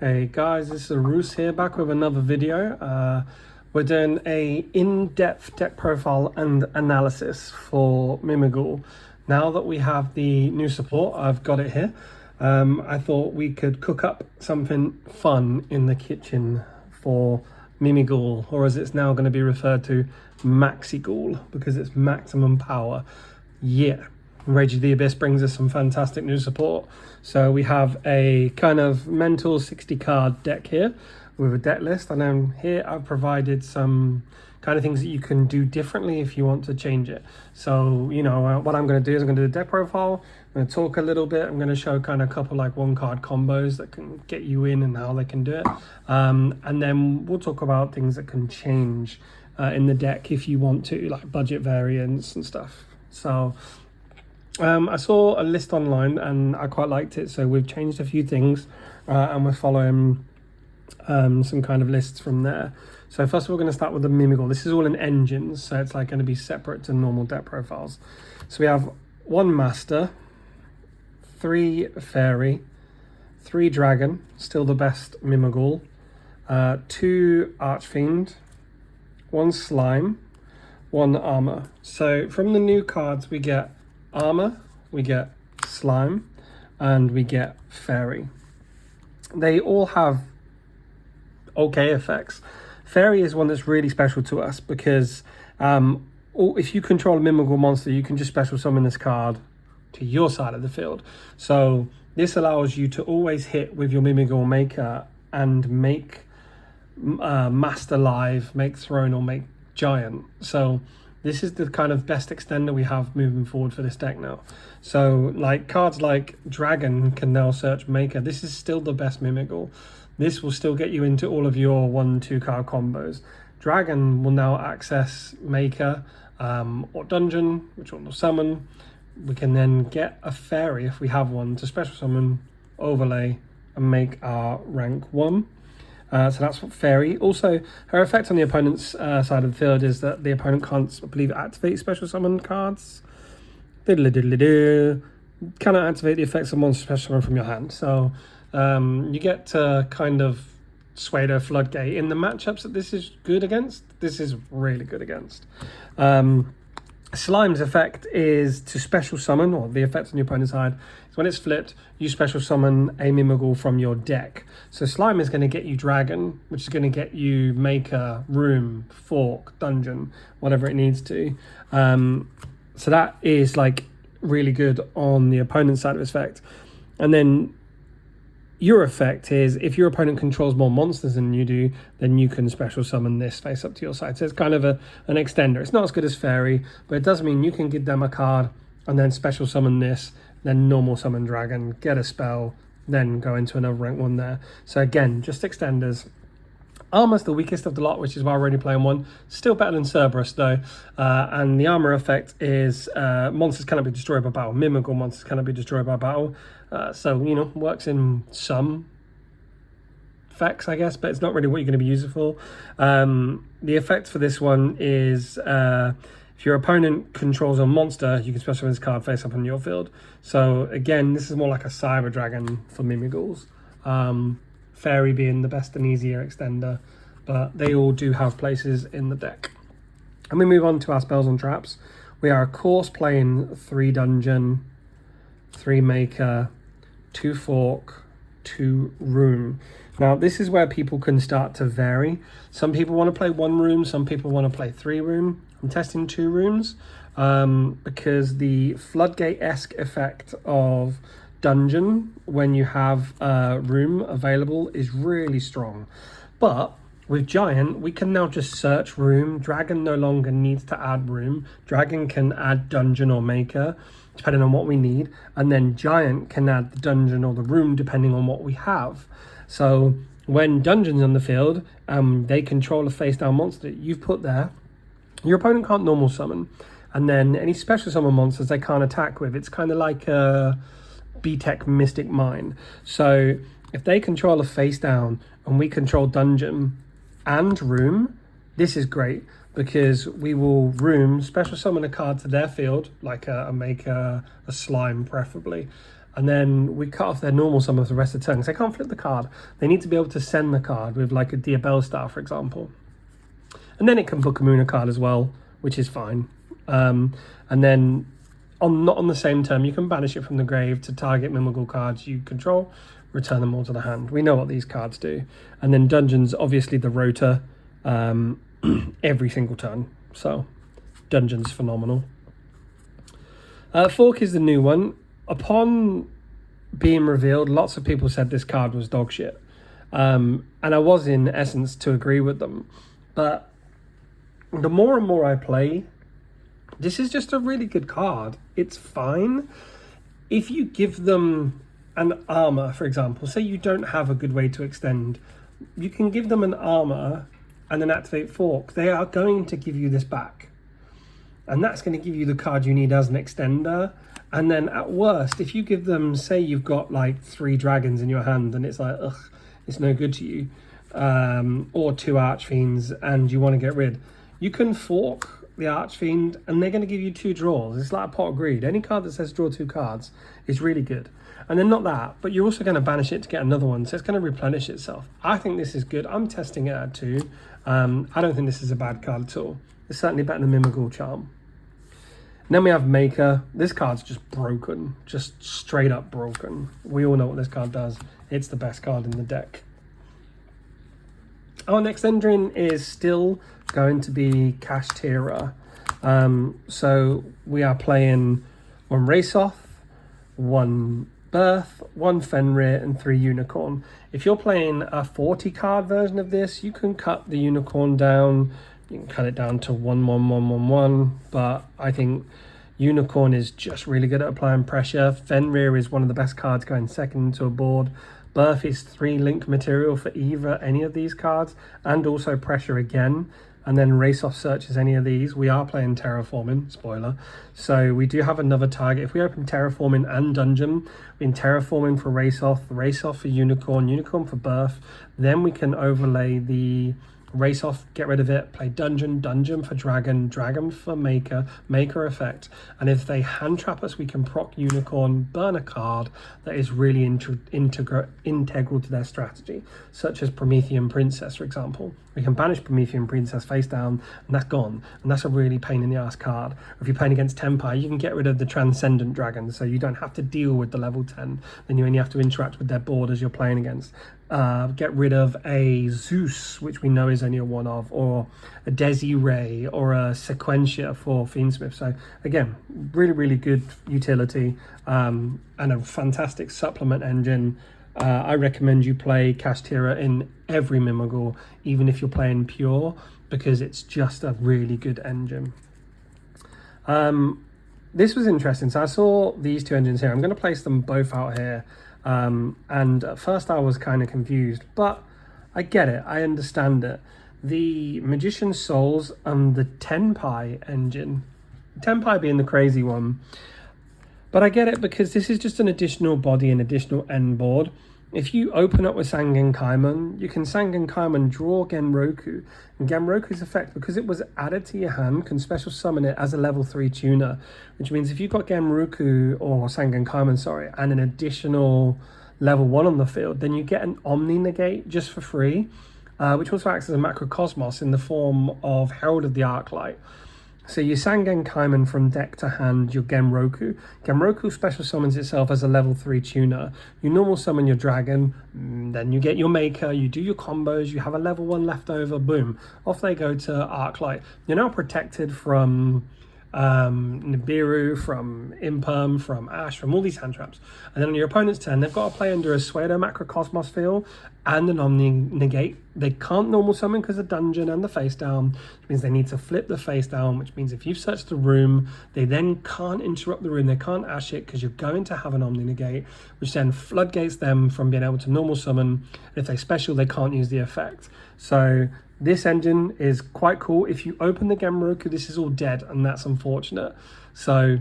Hey guys, this is Roos here, back with another video. We're doing a in-depth deck profile and analysis for Mimighoul. Now that we have the new support, I've got it here. I thought we could cook up something fun in the kitchen for Mimighoul, or as it's now going to be referred to, Maxighoul, because it's maximum power. Yeah. Rage of the Abyss brings us some fantastic new support. So we have a kind of mental 60 card deck here with a deck list, and then here I've provided some kind of things that you can do differently if you want to change it. So what I'm going to do is I'm going to do a deck profile. I'm going to talk a little bit. I'm going to show kind of a couple like one card combos that can get you in and how they can do it, and then we'll talk about things that can change in the deck if you want to, like budget variants and stuff. So I saw a list online and I quite liked it, so we've changed a few things and we're following some kind of lists from there. So first of all, we're going to start with the Mimighoul. This is all in engines, so it's like going to be separate to normal deck profiles. So we have 1 Master, 3 Fairy, 3 Dragon, still the best Mimighoul, 2 Archfiend, 1 Slime, 1 Armor. So from the new cards we get Armor, we get Slime, and we get Fairy. They all have okay effects. Fairy is one that's really special to us because if you control a Mimighoul monster, you can just special summon this card to your side of the field. So this allows you to always hit with your Mimighoul Maker and make Master live, make Throne, or make Giant. So this is the kind of best extender we have moving forward for this deck now. So like cards like Dragon can now search Maker. This is still the best Mimighoul. This will still get you into all of your 1-2 card combos. Dragon will now access Maker or Dungeon, which will summon. We can then get a Fairy if we have one to special summon, overlay, and make our rank 1. So that's what Fairy. Also, her effect on the opponent's side of the field is that the opponent can't, I believe, activate special summon cards. Diddly-diddly-doo. Cannot activate the effects of monster special summon from your hand. So you get to kind of sway the floodgate. In the matchups that this is good against, this is really good against. Slime's effect is to special summon, or the effect on your opponent's side is when it's flipped, you special summon a Mimighoul from your deck. So Slime is going to get you Dragon, which is going to get you Maker, Room, Fork, Dungeon, whatever it needs to. So that is like really good on the opponent's side of its effect. And then your effect is if your opponent controls more monsters than you do, then you can special summon this face up to your side. So it's kind of an extender. It's not as good as Fairy, but it does mean you can give them a card and then special summon this, then normal summon Dragon, get a spell, then go into another rank 1 there. So again, just extenders. Armor's the weakest of the lot, which is why we're already playing 1. Still better than Cerberus though. And the armor effect is monsters cannot be destroyed by battle. Mimighoul monsters cannot be destroyed by battle. So, works in some effects, I guess, but it's not really what you're going to be using it for. The effect for this one is if your opponent controls a monster, you can special summon this card face up on your field. So again, this is more like a Cyber Dragon for Mimighouls. Fairy being the best and easier extender, but they all do have places in the deck. And we move on to our spells and traps. We are of course playing 3 Dungeon, 3 Maker, 2 Fork, 2 Room. Now this is where people can start to vary. Some people want to play 1 room, some people want to play 3 room. I'm testing 2 rooms because the floodgate-esque effect of Dungeon when you have Room available is really strong. But with Giant, we can now just search Room. Dragon no longer needs to add Room. Dragon can add Dungeon or Maker, depending on what we need. And then Giant can add the Dungeon or the Room, depending on what we have. So when Dungeon's on the field, they control a face-down monster that you've put there. Your opponent can't normal summon. And then any special summon monsters they can't attack with. It's kind of like a B-Tech Mystic Mine. So if they control a face-down and we control Dungeon and Room, this is great because we will Room, special summon a card to their field, like a Maker, a Slime preferably, and then we cut off their normal summon for the rest of the turn. So they can't flip the card. They need to be able to send the card with like a Diabell Star, for example. And then it can book a Moon card as well, which is fine. And then not on the same turn, you can banish it from the grave to target Mimighoul cards you control, return them all to the hand. We know what these cards do. And then Dungeons, obviously the Rota, every single turn. So Dungeons, phenomenal. Fork is the new one. Upon being revealed, lots of people said this card was dog shit. And I was in essence to agree with them. But the more and more I play, this is just a really good card. It's fine. If you give them an armor, for example, say you don't have a good way to extend, you can give them an armor and then activate Fork. They are going to give you this back. And that's going to give you the card you need as an extender. And then at worst, if you give them, say you've got like 3 dragons in your hand and it's like, ugh, it's no good to you, or 2 Archfiends and you want to get rid, you can Fork the Archfiend and they're going to give you 2 draws. It's like a Pot of Greed. Any card that says draw 2 cards is really good. And then not that, but you're also going to banish it to get another one. So it's going to replenish itself. I think this is good. I'm testing it at 2. I don't think this is a bad card at all. It's certainly better than Mimighoul Charm. And then we have Maker. This card's just broken, just straight up broken. We all know what this card does. It's the best card in the deck. Our next engine is still going to be Kashtira. So we are playing 1 Raceoff, 1 Birth, 1 Fenrir, and 3 Unicorn. If you're playing a 40 card version of this, you can cut the Unicorn down. You can cut it down to 1, 1, 1, 1, 1, but I think Unicorn is just really good at applying pressure. Fenrir is one of the best cards going second into a board. Birth is 3 link material for either any of these cards, and also pressure again. And then Raceoff searches any of these. We are playing Terraforming, spoiler. So we do have another target. If we open Terraforming and Dungeon, we're in Terraforming for Raceoff, Raceoff for Unicorn, Unicorn for Birth. Then we can overlay the Raceoff, get rid of it, play Dungeon, Dungeon for Dragon, Dragon for Maker, Maker effect. And if they hand trap us, we can proc Unicorn, burn a card that is really integral to their strategy, such as Promethean Princess, for example. We can banish Promethean Princess face down, and that's gone. And that's a really pain in the ass card. Or if you're playing against Tempire, you can get rid of the Transcendent Dragon, so you don't have to deal with the level 10. Then you only have to interact with their board as you're playing against. Get rid of a Zeus, which we know is only a 1-of, or a Desiree, or a Sequentia for Fiendsmith. So again, really, really good utility, and a fantastic supplement engine. I recommend you play Kashtira in every Mimighoul, even if you're playing pure, because it's just a really good engine. This was interesting. So I saw these 2 engines here. I'm going to place them both out here. And at first I was kind of confused, but I get it. I understand it. The Magician's Souls and the Tenpai engine, Tenpai being the crazy one, but I get it because this is just an additional body and additional end board. If you open up with Sangen Kaiman, you can Sangen Kaiman draw Genroku, and Genroku's effect, because it was added to your hand, can special summon it as a level 3 tuner, which means if you've got Genroku, or Sangen Kaiman, sorry, and an additional level 1 on the field, then you get an Omni Negate just for free, which also acts as a Macrocosmos in the form of Herald of the Arclight. So you Sangen Kaiman from deck to hand your Genroku. Genroku special summons itself as a level 3 tuner. You normal summon your dragon, then you get your Maker, you do your combos, you have a level 1 left over, boom. Off they go to Arclight. You're now protected from Nibiru, from Imperm, from Ash, from all these hand traps. And then on your opponent's turn, they've got to play under a Pseudo Macrocosmos field and an Omni Negate. They can't normal summon because of Dungeon and the face down, which means they need to flip the face down, which means if you've searched the room, they then can't interrupt the room, they can't Ash it because you're going to have an Omni Negate, which then floodgates them from being able to normal summon. If they special, they can't use the effect. So this engine is quite cool. If you open the Genroku, this is all dead, and that's unfortunate. So,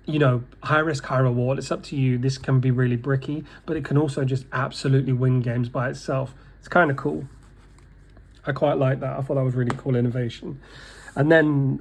you know, high risk, high reward. It's up to you. This can be really bricky, but it can also just absolutely win games by itself. It's kind of cool. I quite like that. I thought that was really cool innovation. And then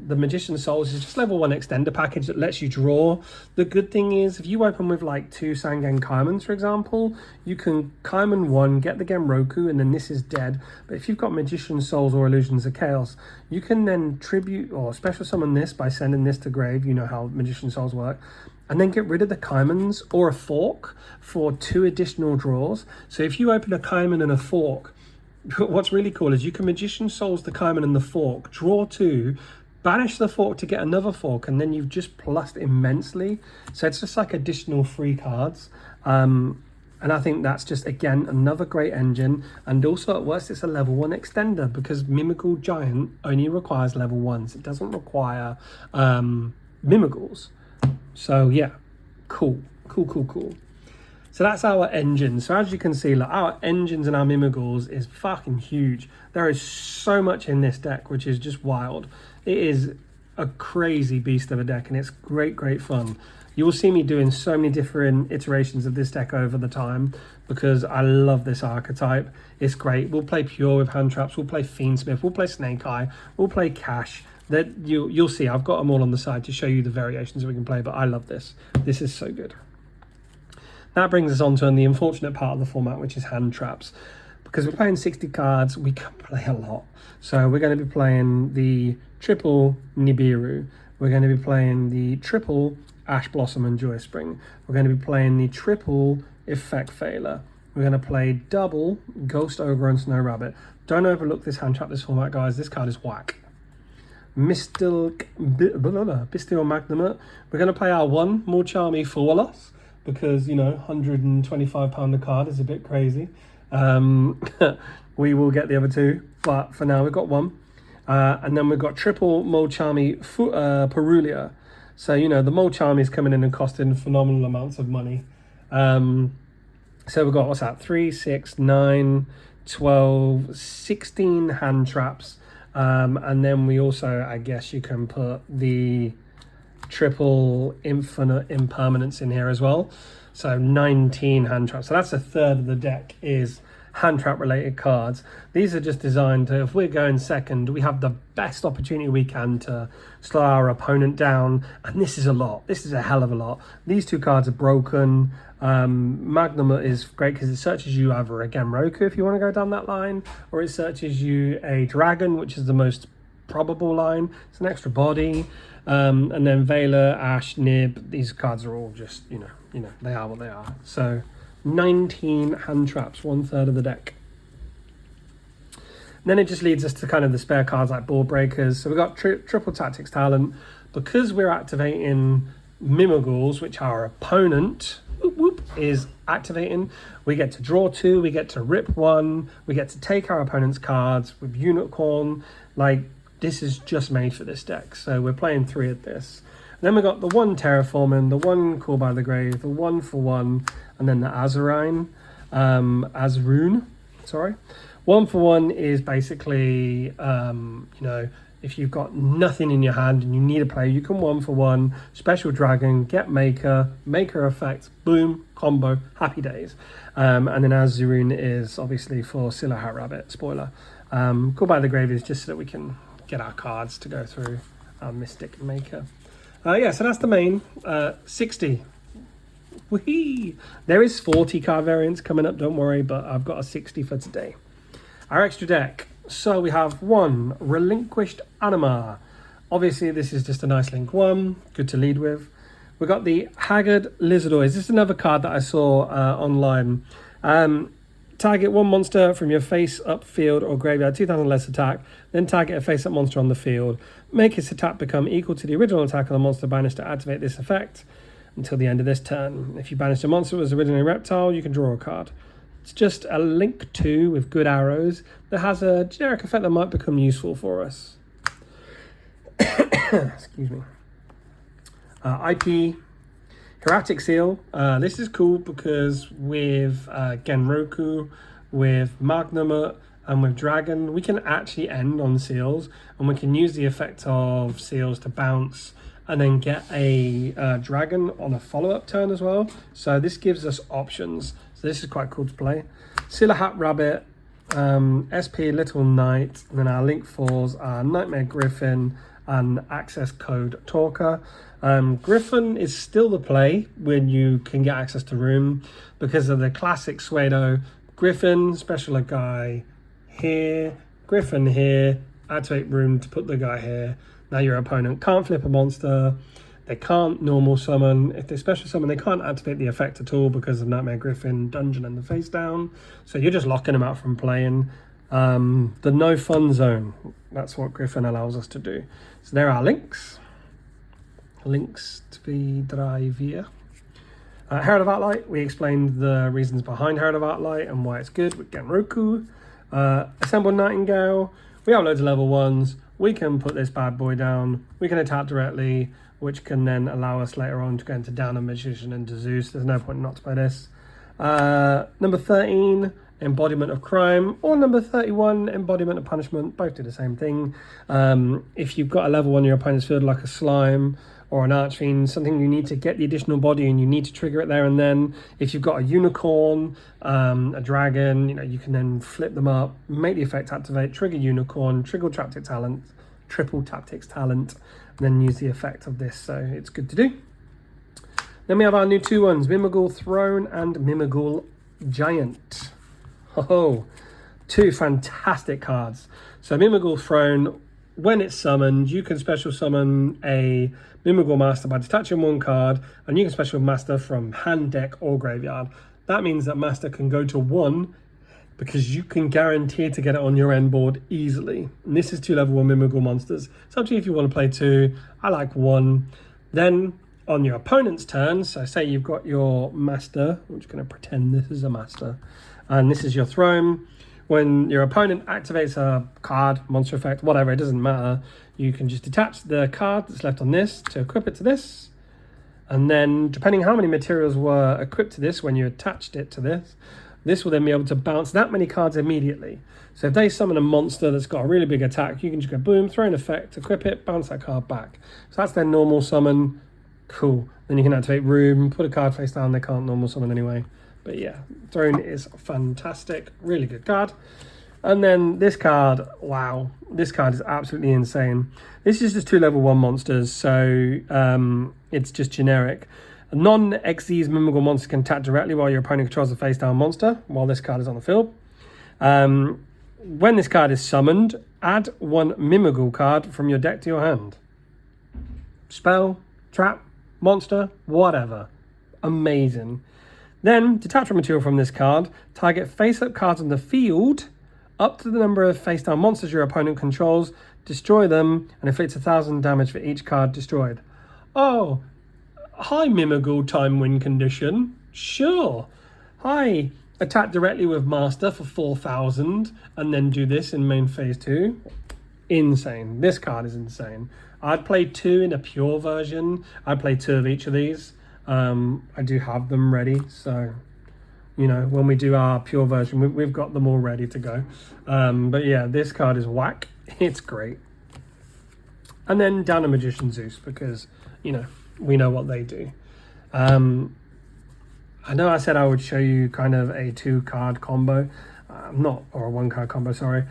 the Magician's Souls is just level 1 extender package that lets you draw. The good thing is, if you open with like 2 Sangen Kaimans, for example, you can Kaiman 1, get the Genroku, and then this is dead. But if you've got Magician's Souls or Illusions of Chaos, you can then tribute or special summon this by sending this to grave. You know how Magician's Souls work. And then get rid of the Kaimans or a fork for 2 additional draws. So if you open a Kaiman and a fork, what's really cool is you can Magician Souls the Kaiman and the fork, draw 2, banish the fork to get another fork, and then you've just plussed immensely. So it's just like additional free cards. And I think that's just, again, another great engine. And also at worst, it's a level 1 extender because Mimighoul Giant only requires level 1s. It doesn't require Mimighouls. So yeah, cool. So that's our engine. So as you can see, like, our engines and our Mimighouls is fucking huge. There is so much in this deck, which is just wild. It is a crazy beast of a deck, and it's great fun. You will see me doing so many different iterations of this deck over the time because I love this archetype. It's great. We'll play Pure with hand traps. We'll play Fiendsmith. We'll play Snake Eye. We'll play Cash. That you'll see. I've got them all on the side to show you the variations that we can play, but I love this. This is so good. That brings us on to the unfortunate part of the format, which is hand traps. Because we're playing 60 cards, we can play a lot. So we're going to be playing the triple Nibiru. We're going to be playing the triple Ash Blossom and Joy Spring. We're going to be playing the triple Effect Failure. We're going to play double Ghost Ogre and Snow Rabbit. Don't overlook this hand trap, this format, guys. This card is whack. Bestial Magnum. We're going to play our 1 Mulcharmy for Wallace because, you know, £125 a card is a bit crazy. We will get the other 2, but for now we've got 1. And then we've got triple Mulcharmy Perulia. So, you know, the Mulcharmy is coming in and costing phenomenal amounts of money. So we've got, what's that, 3, 6, 9, 12, 16 hand traps. And then we also, I guess you can put the triple infinite impermanence in here as well. So 19 hand traps. So that's a third of the deck is hand trap related cards. These are just designed to, if we're going second, we have the best opportunity we can to slow our opponent down. And this is a lot. This is a hell of a lot. These 2 cards are broken. Magnum is great because it searches you either a Genroku if you want to go down that line, or it searches you a Dragon, which is the most probable line. It's an extra body. And then Veiler, Ash, Nib, these cards are all just, you know, they are what they are. So 19 hand traps, 1/3 of the deck. And then it just leads us to kind of the spare cards like Ball Breakers. So we've got triple Tactics Talent. Because we're activating Mimighouls, which our opponent is activating, we get to draw 2, we get to rip 1, we get to take our opponent's cards with Unicorn. Like, this is just made for this deck. So we're playing 3 of this. And then we got the 1 Terraforming, the 1 Call by the Grave, the 1 for 1, and then the Azarine, Azrune, sorry. 1 for 1 is basically, you know, if you've got nothing in your hand and you need a play, you can 1 for 1, special dragon, get maker effect, boom, combo, happy days. And then Azrune is obviously for Silhouette Rabbit, spoiler. Call by the Grave is just so that we can get our cards to go through our Mystic Maker. Yeah, so that's the main 60. Whee! There is 40 card variants coming up, don't worry, but I've got a 60 for today. Our extra deck. So we have 1 Relinquished Anima. Obviously, this is just a nice link 1, good to lead with. We've got the Haggard Lizardoid. This is another card that I saw online. Target 1 monster from your face-up field or graveyard, 2,000 less attack. Then target a face-up monster on the field. Make its attack become equal to the original attack of the monster banished to activate this effect until the end of this turn. If you banish a monster that was originally a reptile, you can draw a card. It's just a link 2 with good arrows that has a generic effect that might become useful for us. Excuse me. IP Hieratic Seal. This is cool because with Genroku, with Magnum, and with Dragon, we can actually end on seals, and we can use the effect of seals to bounce and then get a Dragon on a follow-up turn as well. So this gives us options. So this is quite cool to play. Silhouette Rabbit. SP Little Knight, and then our link 4s are Nightmare Griffin and Access Code Talker. Griffin is still the play when you can get access to room because of the classic Suedo. Griffin, special a guy here, Griffin here, activate room to put the guy here. Now your opponent can't flip a monster, they can't normal summon. If they special summon, they can't activate the effect at all because of Nightmare Griffin, Dungeon, and the face down. So you're just locking them out from playing. The no fun zone, that's what Griffin allows us to do. So there are links. Links to be drive here. Herald of Arclight, we explained the reasons behind Herald of Arclight and why it's good with Genroku. Assembled Nightingale, we have loads of level 1s. We can put this bad boy down. We can attack directly, which can then allow us later on to go into Down a Magician into Zeus. There's no point not to play this. Number 13, Embodiment of Crime, or number 31, Embodiment of Punishment. Both do the same thing. If you've got a level 1 in your opponent's field, like a Slime or an Archfiend, something you need to get the additional body and you need to trigger it there and then. If you've got a Unicorn, a Dragon, you can then flip them up, make the effect activate, trigger Unicorn, triple Tactics Talent, and then use the effect of this. So it's good to do. Then we have our new 2 ones, Mimighoul Throne and Mimighoul Giant. Oh, 2 fantastic cards. So Mimighoul Throne, when it's summoned, you can special summon a Mimighoul Master by detaching 1 card, and you can special Master from hand, deck, or graveyard. That means that Master can go to 1 because you can guarantee to get it on your end board easily. And this is 2 level 1 Mimighoul monsters. It's up to you if you want to play 2. I like 1. Then on your opponent's turn, so say you've got your Master, I'm just going to pretend this is a Master, and this is your Throne. When your opponent activates a card, monster effect, whatever, it doesn't matter, you can just detach the card that's left on this to equip it to this. And then, depending how many materials were equipped to this when you attached it to this, this will then be able to bounce that many cards immediately. So if they summon a monster that's got a really big attack, you can just go boom, throw an effect, equip it, bounce that card back. So that's their normal summon. Cool. Then you can activate room, put a card face down, they can't normal summon anyway. But yeah, Throne is fantastic, really good card. And then this card, wow, this card is absolutely insane. This is just 2 level 1 monsters, so it's just generic. A non-Xyz Mimighoul monster can attack directly while your opponent controls a face down monster, while this card is on the field. When this card is summoned, add 1 Mimighoul card from your deck to your hand. Spell, trap, monster, whatever. Amazing. Then, detach material from this card, target face-up cards on the field, up to the number of face-down monsters your opponent controls, destroy them, and inflict 1,000 damage for each card destroyed. Oh, hi Mimighoul time win condition. Sure. Hi, attack directly with Master for 4,000, and then do this in main phase 2. Insane. This card is insane. I'd play 2 in a pure version. I'd play 2 of each of these. I do have them ready, so when we do our pure version, we've got them all ready to go. But yeah, this card is whack. It's great. And then Down a Magician Zeus, because we know what they do. I know I said I would show you kind of a 2-card combo, or a 1-card combo, sorry.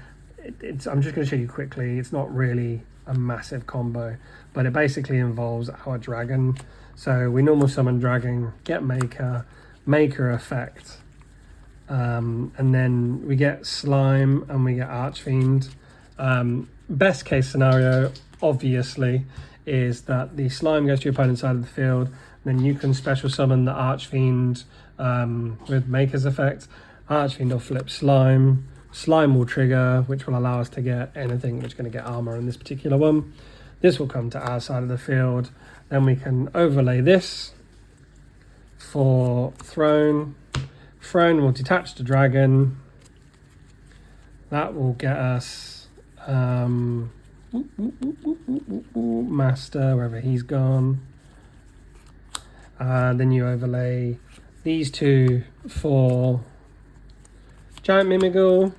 I'm just going to show you quickly. It's not really a massive combo, but it basically involves our dragon. So we normal summon dragon, get maker effect, and then we get slime and we get archfiend. Best case scenario, obviously, is that the slime goes to your opponent's side of the field, then you can special summon the archfiend with maker's effect. Archfiend will flip slime. Slime will trigger, which will allow us to get anything, which is going to get armor in this particular one. This will come to our side of the field. Then we can overlay this for Throne. Throne will detach the dragon. That will get us Master, wherever he's gone. Then you overlay these 2 for Giant Mimighoul,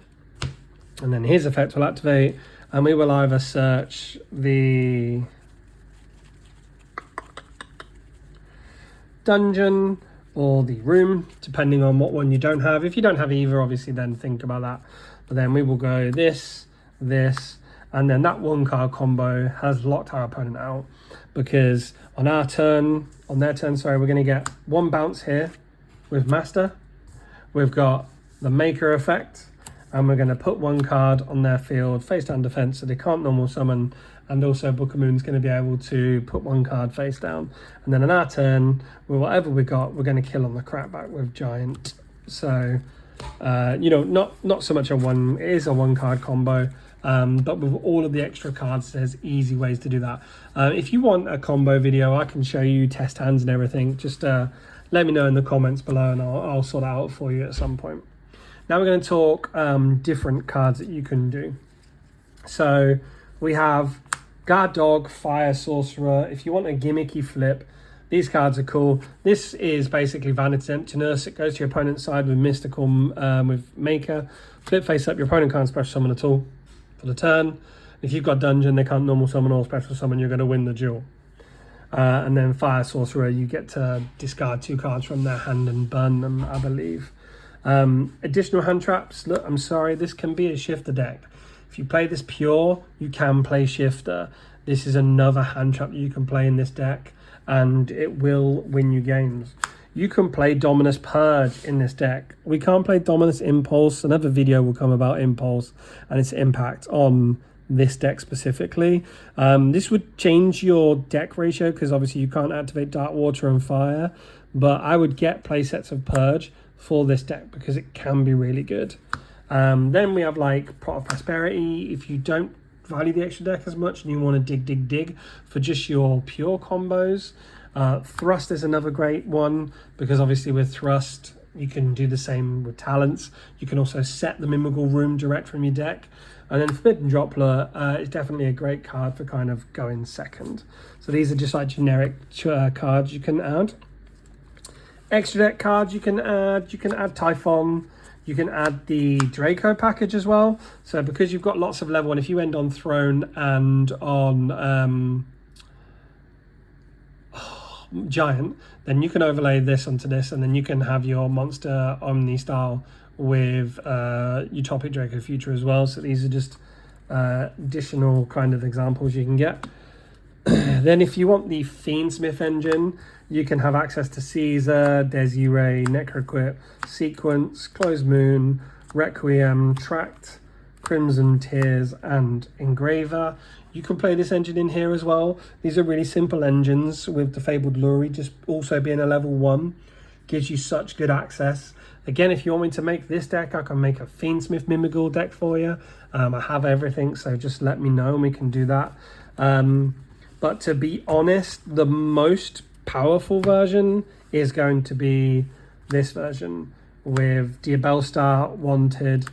and then his effect will activate, and we will either search the dungeon or the room, depending on what one you don't have. If you don't have either, obviously then think about that. but then we will go this, this, and then that 1-card combo has locked our opponent out, because on their turn, sorry, we're going to get 1 bounce here with Master. We've got the Maker effect, and we're going to put 1 card on their field, face down defense, so they can't normal summon, and also Book of Moon's going to be able to put 1 card face down. And then on our turn, with whatever we got, we're going to kill on the crackback with Giant. So, you know, not so much it is a 1-card combo, but with all of the extra cards, there's easy ways to do that. If you want a combo video, I can show you test hands and everything. Just let me know in the comments below, and I'll sort it out for you at some point. Now we're going to talk different cards that you can do. So we have Guard Dog, Fire Sorcerer. If you want a gimmicky flip, these cards are cool. This is basically Vanity's Emptiness. It goes to your opponent's side with Mystical, with Maker. Flip face up, your opponent can't special summon at all for the turn. If you've got Dungeon, they can't normal summon or special summon, you're going to win the duel. And then Fire Sorcerer, you get to discard 2 cards from their hand and burn them, I believe. Additional hand traps. Look, I'm sorry, this can be a shifter deck. If you play this pure, you can play shifter. This is another hand trap you can play in this deck, and it will win you games. You can play Dominus Purge in this deck. We can't play Dominus Impulse. Another video will come about Impulse and its impact on this deck specifically. This would change your deck ratio, because obviously you can't activate Dark Water and Fire, but I would get playsets of Purge for this deck because it can be really good. Then we have like Pot of Prosperity. If you don't value the extra deck as much and you want to dig for just your pure combos, Thrust is another great one, because obviously with Thrust you can do the same with talents. You can also set the Mimighoul room direct from your deck. And then Forbidden Droplet is definitely a great card for kind of going second. So these are just like generic cards you can add. Extra deck cards you can add Typhon, you can add the Draco package as well. So because you've got lots of level 1, if you end on Throne and on Giant, then you can overlay this onto this, and then you can have your monster Omni style with Utopic Draco Future as well. So these are just additional kind of examples you can get. Then if you want the Fiendsmith engine, you can have access to Caesar, Desiree, Necroquip, Sequence, Closed Moon, Requiem, Tract, Crimson Tears, and Engraver. You can play this engine in here as well. These are really simple engines, with the Fabled Luri just also being a level 1. Gives you such good access. Again, if you want me to make this deck, I can make a Fiendsmith Mimighoul deck for you. I have everything, so just let me know and we can do that. But to be honest, the most powerful version is going to be this version with Diabellstar, Wanted,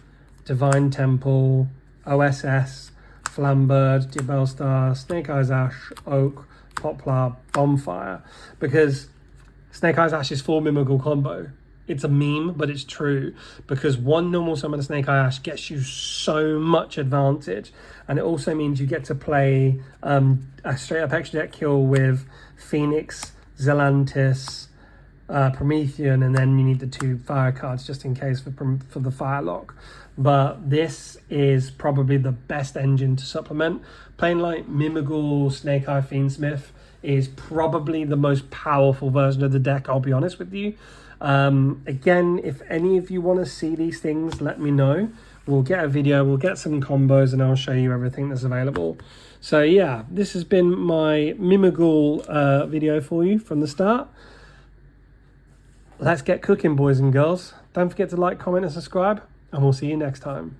Divine Temple, OSS, Flambird, Diabellstar, Snake Eyes Ash, Oak, Poplar, Bonfire, because Snake Eyes Ash is full Mimighoul combo. It's a meme, but it's true, because 1 normal summon of Snake Eye Ash gets you so much advantage, and it also means you get to play a straight up extra deck kill with Phoenix, Zelantis, Promethean, and then you need the 2 fire cards just in case for the fire lock. But this is probably the best engine to supplement. Playing like Mimighoul, Snake Eye, Fiendsmith is probably the most powerful version of the deck, I'll be honest with you. Again, if any of you want to see these things, let me know. We'll get a video, we'll get some combos, and I'll show you everything that's available. So yeah, this has been my Mimighoul video for you from the start. Let's get cooking, boys and girls. Don't forget to like, comment, and subscribe, and we'll see you next time.